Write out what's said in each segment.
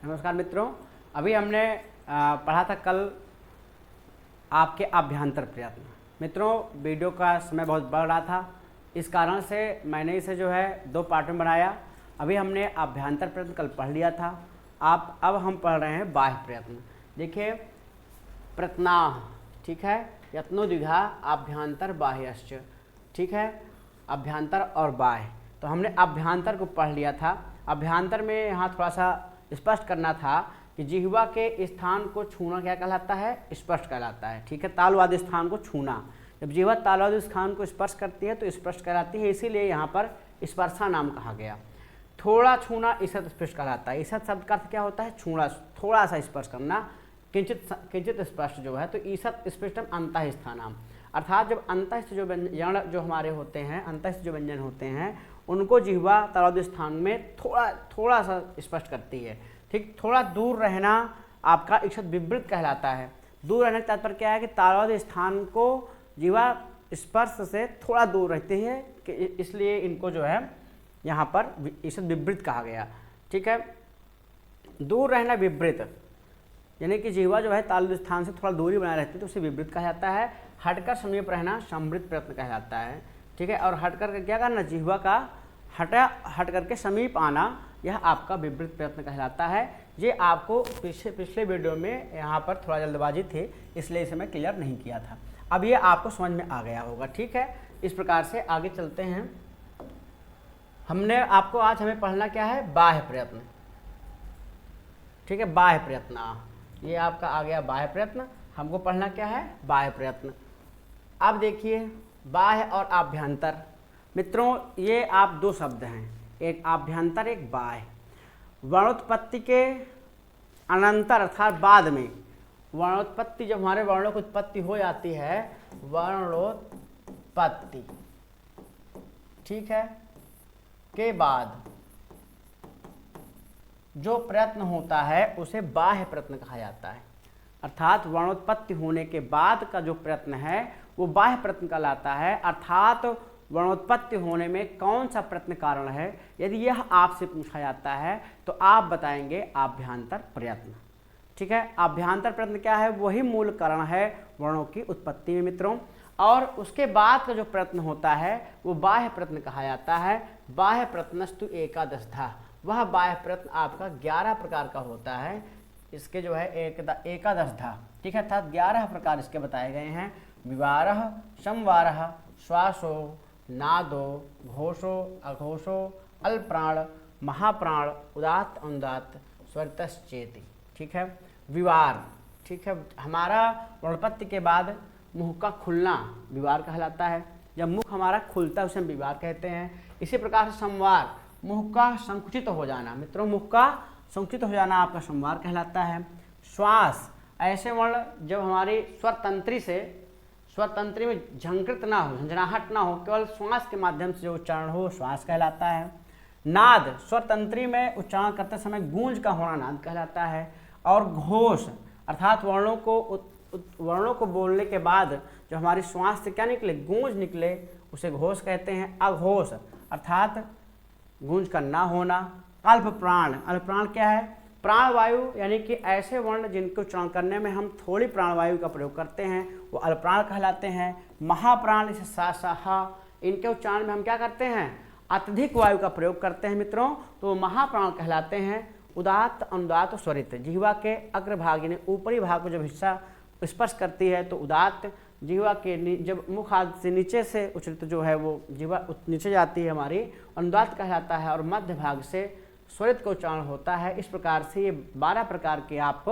नमस्कार मित्रों, अभी हमने पढ़ा था कल आपके अभ्यंतर प्रयत्न। मित्रों, वीडियो का समय बहुत बढ़ रहा था, इस कारण से मैंने इसे जो है 2 पार्ट में बनाया। अभी हमने अभ्यंतर प्रयत्न कल पढ़ लिया था। अब हम पढ़ रहे हैं बाह्य प्रयत्न। देखिए, प्रत्नाह, ठीक है, यत्नो द्विधा अभ्यंतर बाह्यश्च, ठीक है, अभ्यंतर और बाह्य। तो हमने अभ्यंतर को पढ़ लिया था। अभ्यंतर में यहाँ थोड़ा सा स्पष्ट करना था कि जिह्वा के स्थान को छूना क्या कहलाता है? स्पर्श कहलाता है, ठीक है। तालवादी स्थान को छूना, जब जिह्वा तालवादी स्थान को स्पर्श करती है तो स्पर्श कहलाती है, इसीलिए यहाँ पर स्पर्शा नाम कहा गया। थोड़ा छूना ईषत स्पर्श कहलाता है। ईषत शब्द का अर्थ क्या होता है? छूना, थोड़ा सा स्पर्श करना, किंचित स्पर्श जो है, तो ईषत स्पृष्टम अंतः स्थानम, अर्थात जब अंतस्थ जो व्यंजन जो हमारे होते हैं, अंतस्थ जो व्यंजन होते हैं, उनको जिह्वा तालवादी स्थान में थोड़ा सा स्पष्ट करती है, ठीक। थोड़ा दूर रहना आपका ईषत विवृत कहलाता है। दूर रहने का तात्पर्य क्या है कि तालवादी स्थान को जिह्वा स्पर्श से थोड़ा दूर रहती है, कि इसलिए इनको जो है यहाँ पर ईषत विवृत कहा गया, ठीक है। दूर रहना विवृत, यानी कि जिह्वा जो है तालवादी स्थान से थोड़ा दूरी बनाए रहती है, तो उसे विवृत कहा जाता है। हटकर समीप रहना संवृत प्रयत्न कहलाता है, ठीक है। और हटकर के क्या करना? जिह्वा का हट करके समीप आना, यह आपका विवृत प्रयत्न कहलाता है। ये आपको पिछले वीडियो में यहाँ पर थोड़ा जल्दबाजी थी, इसलिए इसे मैं क्लियर नहीं किया था। अब ये आपको समझ में आ गया होगा, ठीक है। इस प्रकार से आगे चलते हैं। हमने आपको आज हमें पढ़ना क्या है? बाह्य प्रयत्न, ठीक है। बाह्य प्रयत्न, ये आपका आ गया बाह्य प्रयत्न। हमको पढ़ना क्या है? बाह्य प्रयत्न। अब देखिए, बाह्य और आभ्यंतर। मित्रों, ये आप 2 शब्द हैं, एक आभ्यंतर एक बाह्य। वर्णोत्पत्ति के अनंतर अर्थात बाद में, वर्णोत्पत्ति जब हमारे वर्णों की उत्पत्ति हो जाती है, वर्णोत्पत्ति, ठीक है, के बाद जो प्रयत्न होता है उसे बाह्य प्रयत्न कहा जाता है। अर्थात वर्णोत्पत्ति होने के बाद का जो प्रयत्न है वो बाह्य प्रयत्न कहलाता है। अर्थात वर्णोत्पत्ति होने में कौन सा प्रयत्न कारण है, यदि यह आपसे पूछा जाता है तो आप बताएंगे आभ्यंतर प्रयत्न, ठीक है। आभ्यंतर प्रयत्न क्या है? वही मूल कारण है वर्णों की उत्पत्ति में मित्रों। और उसके बाद का जो प्रयत्न होता है वो बाह्य प्रयत्न कहा जाता है। बाह्य प्रयत्नस्तु एकादशधा, वह बाह्य प्रयत्न आपका 11 प्रकार का होता है। इसके जो है एकादशधा, ठीक है, अर्थात 11 प्रकार इसके बताए गए हैं। विवारः, संवारः, श्वासो, नादो, घोषो, अघोषो, अल्प्राण, महाप्राण, उदात्त, अनुदात्त, स्वरितश्चेति, ठीक है। विवार, ठीक है, हमारा वर्णोत्पत्ति के बाद मुंह का खुलना विवार कहलाता है। जब मुख हमारा खुलता है उसे हम विवार कहते हैं। इसी प्रकार से संवार, मुख का संकुचित हो जाना, मित्रों मुख का संकुचित हो जाना आपका संवार कहलाता है। श्वास, ऐसे वर्ण जब हमारी स्वरतंत्री में झंकृत ना हो, झंझनाहट ना हो, केवल श्वास के माध्यम से जो उच्चारण हो श्वास कहलाता है। नाद, स्वरतंत्री में उच्चारण करते समय गूंज का होना नाद कहलाता है। और घोष, अर्थात वर्णों को बोलने के बाद जो हमारी श्वास से क्या निकले? गूंज निकले, उसे घोष कहते हैं। अघोष, अर्थात गूंज का ना होना। अल्प प्राण, अल्प प्राण क्या है? प्राणवायु, यानी कि ऐसे वर्ण जिनके उच्चारण करने में हम थोड़ी प्राणवायु का प्रयोग करते हैं वो अल्पप्राण कहलाते हैं। महाप्राण, जैसे सा, सा, हा, इनके उच्चारण में हम क्या करते हैं? अत्यधिक वायु का प्रयोग करते हैं मित्रों, तो महाप्राण कहलाते हैं। उदात्त, अनुदात्त, स्वरित, जिह्वा के अग्रभाग यानी ऊपरी भाग को जब हिस्सा स्पर्श करती है तो उदात्त, जिह्वा के जब मुख आदि से नीचे से उच्चरित जो है वो जिह्वा नीचे जाती है हमारी, अनुदात्त कहलाता है। और मध्य भाग से स्वरित का उच्चारण होता है। इस प्रकार से ये 12 प्रकार के आप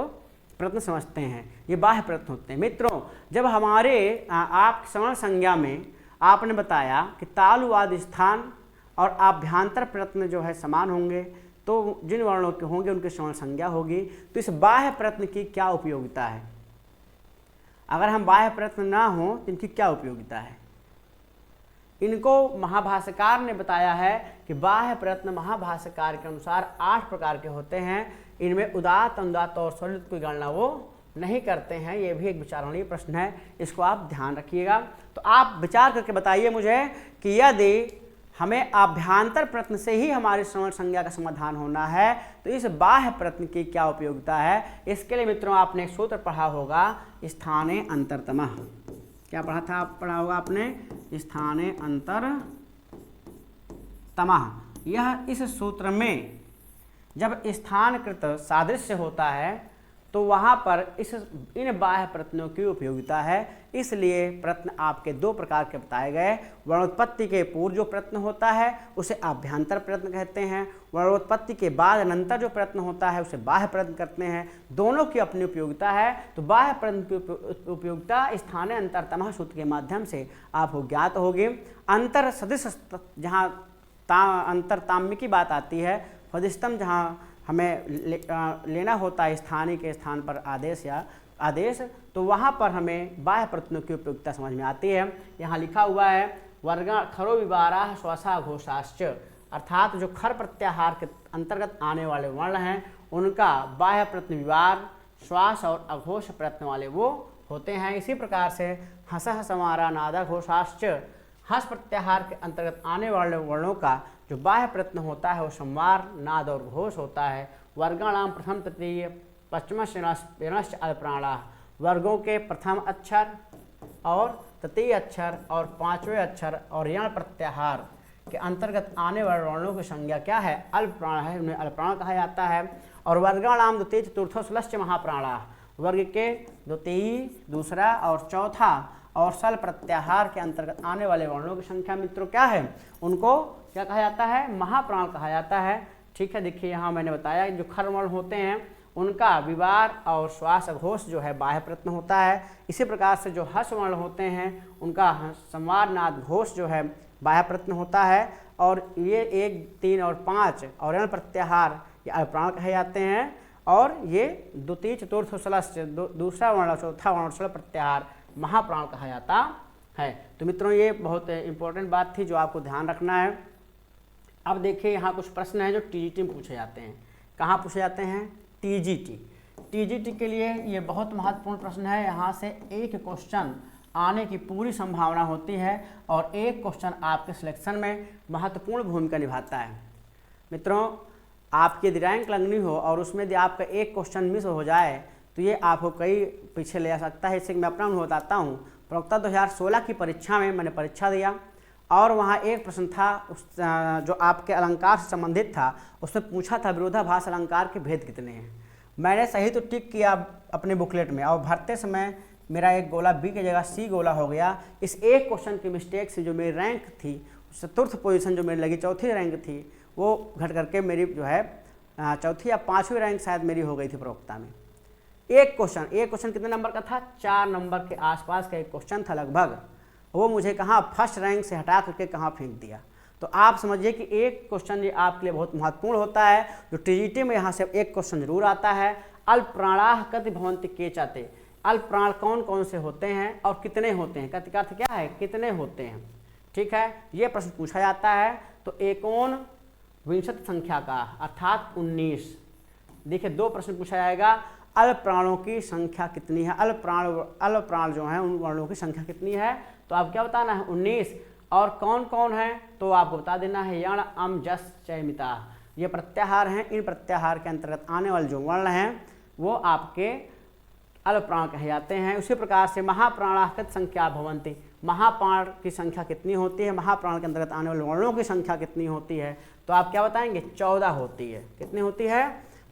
प्रयत्न समझते हैं, ये बाह्य प्रयत्न होते हैं। मित्रों, जब हमारे आप श्रवण संज्ञा में आपने बताया कि तालुवाद स्थान और आभ्यंतर प्रयत्न जो है समान होंगे, तो जिन वर्णों के होंगे उनकी श्रवण संज्ञा होगी। तो इस बाह्य प्रयत्न की क्या उपयोगिता है? अगर हम बाह्य प्रयत्न ना हो तो इनकी क्या उपयोगिता है? इनको महाभाष्यकार ने बताया है कि बाह्य प्रयत्न महाभाष्यकार के अनुसार 8 प्रकार के होते हैं। इनमें उदात्त, अनुदात्त और स्वरित की गणना वो नहीं करते हैं। ये भी एक विचारणीय प्रश्न है, इसको आप ध्यान रखिएगा। तो आप विचार करके बताइए मुझे कि यदि हमें आभ्यंतर प्रश्न से ही हमारी श्रवण संज्ञा का समाधान होना है। तो इस बाह्य प्रश्न की क्या उपयोगिता है, इसके लिए मित्रों आपने एक सूत्र पढ़ा होगा, स्थाने अंतरतमः। क्या पढ़ा होगा आपने, स्थाने अंतरतमः। यह इस सूत्र में जब स्थानकृत सादृश्य होता है तो वहाँ पर इन बाह्य प्रत्ययों की उपयोगिता है। इसलिए प्रश्न आपके दो प्रकार के बताए गए। वर्णोत्पत्ति के पूर्व जो प्रश्न होता है उसे आभ्यंतर प्रश्न कहते हैं, वर्णोत्पत्ति के बाद अनंतर जो प्रश्न होता है उसे बाह्य प्रश्न करते हैं। दोनों की अपनी उपयोगिता है। तो बाह्य प्रश्न की उपयोगिता स्थाने अंतरतमः सूत्र के माध्यम से आपको ज्ञात होगी। अंतर सदिश जहाँ अंतरताम्य की बात आती है, फदिष्टम जहाँ हमें लेना होता है स्थानीय के स्थान पर आदेश, तो वहाँ पर हमें बाह्य प्रत्ययों की उपयोगिता समझ में आती है। यहाँ लिखा हुआ है वर्गा खरो विवाराः श्वासा घोषाश्च, अर्थात जो खर प्रत्याहार के अंतर्गत आने वाले वर्ण हैं उनका बाह्य प्रत्यय विवार, श्वास और अघोष प्रत्यय वाले वो होते हैं। इसी प्रकार से हसः समारा नादा घोषाश्च, हस प्रत्याहार के अंतर्गत आने वाले वर्णों का जो बाह्य प्रत्यय होता है वो संवार, नाद और घोष होता है। वर्गाणाम प्रथम तृतीय पश्चिम श्रेणश्च अल्पप्राणाः, वर्गों के प्रथम अक्षर और तृतीय अक्षर और पांचवें अक्षर और यण प्रत्याहार के अंतर्गत आने वाले वर्णों की संज्ञा क्या है, अल्पप्राण है, उन्हें अल्पप्राण कहा जाता है। और वर्गाणाम द्वितीय चतुर्थो षष्ठ महाप्राणाः, वर्ग के द्वितीय, दूसरा और चौथा और सल प्रत्याहार के अंतर्गत आने वाले वर्णों की संख्या मित्रों क्या है, उनको क्या कहा जाता है, महाप्राण कहा जाता है। ठीक है, देखिए यहाँ मैंने बताया जो खर वर्ण होते हैं उनका विवार और श्वास घोष जो है बाह्य प्रत्यय होता है। इसी प्रकार से जो हस वर्ण होते हैं उनका संवार, नाद, घोष जो है बाह्य प्रत्यय होता है। और ये 1, 3 और 5 और यण प्रत्याहार ये अल्पप्राण कहे जाते हैं। और ये द्वितीय चतुर्थ षष्ठ दूसरा वर्ण, चौथा वर्ण, सल प्रत्याहार महाप्राण कहा जाता है। तो मित्रों ये बहुत इंपॉर्टेंट बात थी जो आपको ध्यान रखना है। अब देखिए यहाँ कुछ प्रश्न हैं जो टीजीटी में पूछे जाते हैं। कहाँ पूछे जाते हैं, टीजीटी के लिए ये बहुत महत्वपूर्ण प्रश्न है। यहाँ से एक क्वेश्चन आने की पूरी संभावना होती है और एक क्वेश्चन आपके सिलेक्शन में महत्वपूर्ण भूमिका निभाता है। मित्रों आपकी यदि रैंक लगनी हो और उसमें यदि आपका एक क्वेश्चन मिस हो जाए तो ये आपको कई पीछे ले जा सकता है। इससे मैं अपना अनुभव बताता हूँ। प्रवक्ता 2016 की परीक्षा में मैंने परीक्षा दिया और वहाँ एक प्रश्न था जो आपके अलंकार से संबंधित था। उसमें पूछा था विरोधाभास अलंकार के भेद कितने हैं। मैंने सही तो टिक किया अपने बुकलेट में और भरते समय मेरा एक गोला बी की जगह सी गोला हो गया। इस एक क्वेश्चन की मिस्टेक से जो मेरी रैंक थी, चतुर्थ पोजीशन जो मेरी लगी, चौथी रैंक थी, वो घट करके मेरी जो है चौथी या पाँचवीं रैंक शायद मेरी हो गई थी प्रवक्ता में। एक क्वेश्चन कितने नंबर का था, 4 नंबर के आसपास का एक क्वेश्चन था लगभग। वो मुझे कहाँ फर्स्ट रैंक से हटा करके कहाँ फेंक दिया। तो आप समझिए कि एक क्वेश्चन ये आपके लिए बहुत महत्वपूर्ण होता है। जो टीजीटी में यहाँ से एक क्वेश्चन जरूर आता है, अल्पप्राणाः कति भवन्ति केचाते, अल्पप्राण कौन कौन से होते हैं और कितने होते हैं। कति का अर्थ क्या है, कितने होते हैं। ठीक है, ये प्रश्न पूछा जाता है। तो एकोन विंशति संख्या का अर्थात 19। देखिए 2 प्रश्न पूछा जाएगा, अल्पप्राणों की संख्या कितनी है, अल्पप्राण जो हैं उन वर्णों की संख्या कितनी है। तो आप क्या बताना है, 19। और कौन कौन है तो आपको बता देना है यण, अम, जस, चयमिता। ये प्रत्याहार हैं। इन प्रत्याहार के अंतर्गत आने वाले जो वर्ण हैं वो आपके अल्पप्राण कहे जाते हैं। उसी प्रकार से महाप्राणाः कति संख्या भवन्ति, महाप्राण की संख्या कितनी होती है, महाप्राण के अंतर्गत आने वाले वर्णों की संख्या कितनी होती है। तो आप क्या बताएंगे, 14 होती है। कितनी होती है,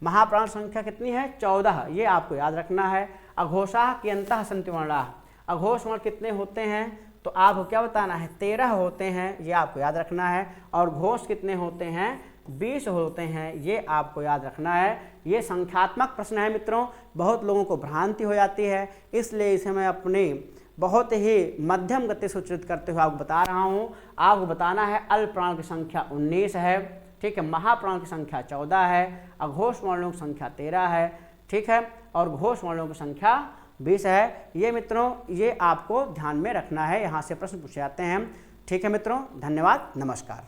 महाप्राण संख्या कितनी है, 14। ये आपको याद रखना है। अघोषाः कियन्तः सन्ति वर्णाः, अघोष वर्ण कितने होते हैं तो आपको क्या बताना है, 13 होते हैं। ये आपको याद रखना है। और घोष कितने होते हैं, 20 होते हैं। ये आपको याद रखना है। ये संख्यात्मक प्रश्न है मित्रों। बहुत लोगों को भ्रांति हो जाती है, इसलिए इसे मैं अपनी बहुत ही मध्यम गति से उच्चारित करते हुए आपको बता रहा हूँ। आपको बताना है अल्पप्राण की संख्या 19 है। ठीक है, महाप्राण की संख्या 14 है, अघोष वर्णों की संख्या 13 है। ठीक है, और घोष वर्णों की संख्या 20 है। ये मित्रों ये आपको ध्यान में रखना है। यहाँ से प्रश्न पूछे जाते हैं। ठीक है मित्रों, धन्यवाद, नमस्कार।